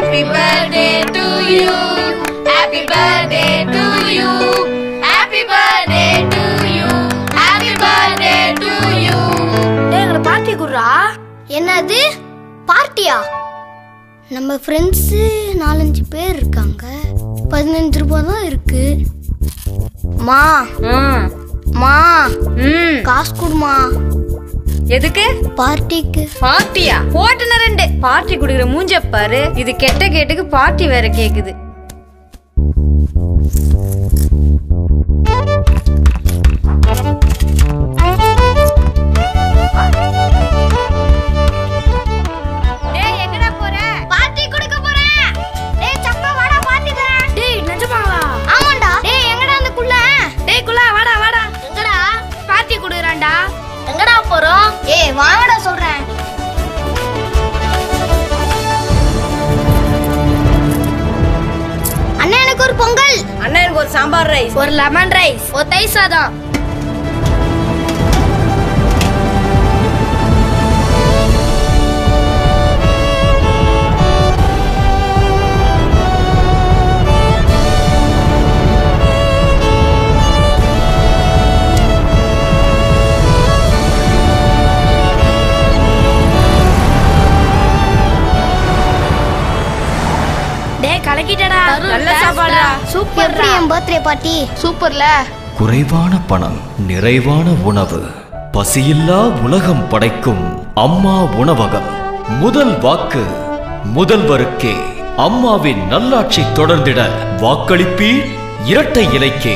Happy birthday to you. Happy birthday to you. Happy birthday to you. Happy birthday to you. எங்க party குடுறா. என்னது பார்ட்டியா? நம்ம friends 4-5 பேர் இருக்காங்க. 15 ரூபாய் தான் இருக்கு. மா மா காசு குடுமா. எதுக்கு? பார்ட்டிக்கு. பார்ட்டியா? போட்டுன 2 பார்ட்டி குடுக்குற மூஞ்ச பாரு. இது கெட்ட கேட்டுக்கு பார்ட்டி வேற கேக்குது. டேய் எங்கடா போற? பார்ட்டி கொடுக்க போறேன். டேய் சப்பா வாடா பார்ட்டி தரேன். டேய் நிஜமாவா? ஆமாடா. டேய் எங்கடா அந்த குள்ள? டேய் குள்ள வாடா வாடா. எங்கடா? பார்ட்டி குடுக்குறான்டா. எங்கடா போறோம்? ஏய் வாங்கடா சொல்றேன். அண்ணா எனக்கு ஒரு பொங்கல். அண்ணா எனக்கு ஒரு சாம்பார் ரைஸ், ஒரு லெமன் ரைஸ், ஒரு தயிர் சாதம். டேய் கலக்கிட்டடா. நல்ல சாப்பாடுடா. சூப்பர். எப்படி என் பர்த்டே பார்ட்டி? சூப்பர்ல. குறைவான பணம், நிறைவான உணவு, பசியில்லா உலகம் படைக்கும் அம்மா உணவகம். முதல் வாக்கு முதல்வருக்கே. அம்மாவின் நல்லாட்சி தொடர்ந்திட வாக்களிப்பீர் இரட்டை இலைக்கே.